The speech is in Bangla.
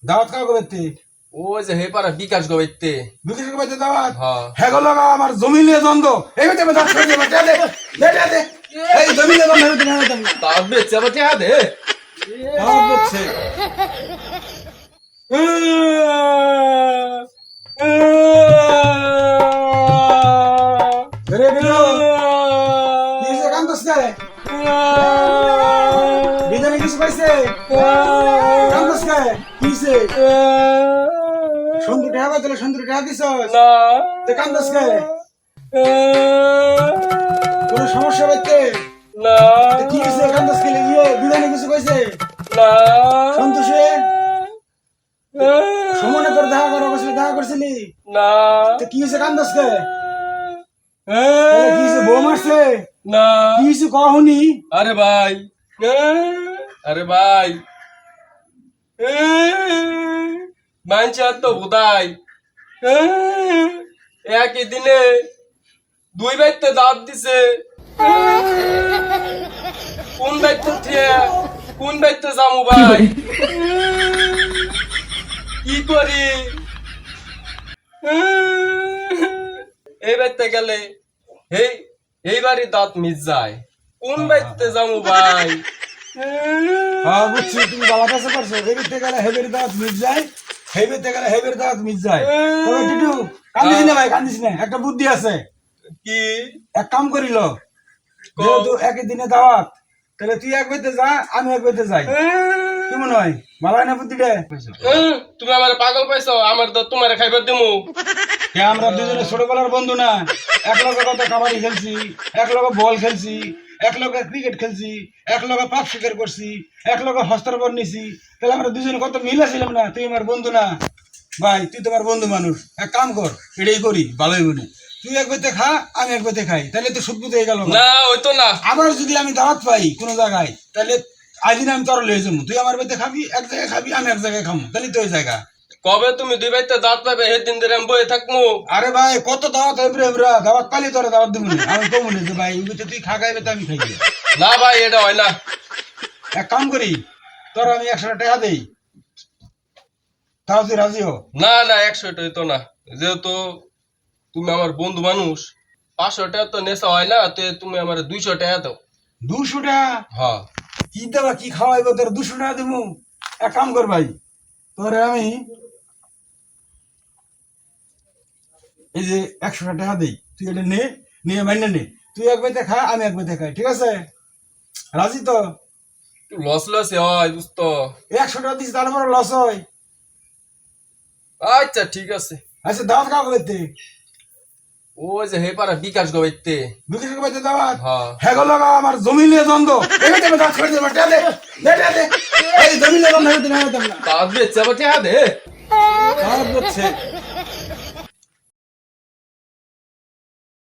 দাওয়াত কাউ করতে? ওই যে হে পারা বিকাশ গবেতে। বিকাশ করতে দাওয়াত? হ্যাঁ। হ্যাঁ লাগা আমার জমি নিয়ে দ্বন্দ্ব। এই বেতে দাওয়াত করে দে, দে। এই জমি নিয়ে দ্বন্দ্ব না না। দাঁত বেচে আবার টিয়া দে। দাওয়াত হচ্ছে। রে বিনো, কিসে কান্দছ কে? বিদানে কিছু পাইছে? কান্দছ কে? কিসে? সুন্দর টাকা দিলে সুন্দর টাকা দিছ? না। তে কান্দছ কে? কোনো সমস্যা হইছে? না। তে কি হইছে কান্দছ কে? বিদানে কিছু কইছে? না। সন্তোষে সমনে তোর দেখা করা বসলে দেখা করছিলি? না। তে কি হইছে কান্দছ কে? কি হইছে বউ মারছে? না। কি হইছে কহুনি? আরে ভাই, আরে ভাই, মানছি আর তো বোধাই একই দিনে দুই বাইতে দাঁত দিছে। কোন বাইতে থেকে কোন বাইতে যামু ভাই? কি করি? এই বাইতে গেলে এই এইবারই দাঁত মিস যায়। কোন বাইতে যামু ভাই? হ্যাঁ বুঝছি, তুমি বাবা কাছে পারছো। হেবিতে গেলে হেবের দাঁত মিট যায়, হেবিতে গেলে হেবের দাঁত মিট যায়। তবে টিটু কান্দিস না ভাই, কান্দিস না। একটা বুদ্ধি আছে। কি? এক কাম করিল, যেহেতু একই দিনে দাওয়াত, তাহলে তুই এক বেতে যা, আমি এক বেতে যাই। কি মনে হয়, ভালো হয় না বুদ্ধিটা? তুমি আমার পাগল পাইছো? আমার তো তোমার খাইবার দিমু। কে আমরা দুজনে ছোটবেলার বন্ধু না? এক লগে কত কাবাডি খেলছি, এক লগে বল খেলছি, এক লগে ক্রিকেট খেলছি, এক লগে পাপ শিকার করছি, এক লগে হস্তরবর নিছি। তাহলে আমরা দুজনে কত মিল ছিলাম না? তুই আমার বন্ধু না ভাই? তুই তোমার বন্ধু মানুষ। এক কাম কর, এটাই করি, ভালোই বলি। তুই এক বেতে খা, আমি এক বেতে খাই, তাহলে তো সুদবুদ হয়ে গেল। না হইতো না। আবার যদি আমি দাওয়াত পাই কোনো জায়গায়, তাহলে আইদিন আমি তোর লয়ে যাবো। তুই আমার বেতে খাবি, এক জায়গায় খাবি, আমি এক জায়গায় খাবো, তাহলে তো ওই জায়গা। কবে তুমি দুই বাইতে দাঁত পাবে সেদিন ধরে আমি বয়ে থাকবো। আরে ভাই কত দাওয়াত হইবে এবরা, দাওয়াত পালি তোরে দাওয়াত দিব না। আমি কমু না যে ভাই উবিতে তুই খা খাইবে, তো আমি খাই। না ভাই, এটা হয় না। এক কাম করি, তোর আমি 100 টাকা দেই, তাও তুই রাজি হো? না না, 100 হইতো না। যেহেতু তুমি আমার বন্ধু মানুষ, 500 টাকা তো নেশা হয় না, তো তুমি আমার 200 টাকা দাও। 200 টাকা? হ্যাঁ। কি দেবা, কি খাওয়াইব তোর? 200 টাকা দিব? এক কাম কর ভাই, তোরে আমি এই যে 100 টাকা দেই, তুই এটা নে, নিয়ে মাইনে নে। তুই এক বেতে খা, আমি এক বেতে খাই, ঠিক আছে? রাজি তো? লস লস হয় বুঝতো। 100 টাকা দিস, তারপরে লস হয়? আচ্ছা ঠিক আছে। আচ্ছা দাওয়াত কাউ করতে? ওই যে হে পারা বিকাশ গবেতে। বিকাশ করতে দাওয়াত? হ্যাঁ। হ্যাঁ লাগা আমার জমি নিয়ে দ্বন্দ্ব। এই বেতে দাওয়াত করে দে, দে। এই জমি নিয়ে দ্বন্দ্ব হইতে না হইতাম না। দাঁত বেচে আবার টিয়া দে। দাওয়াত হচ্ছে।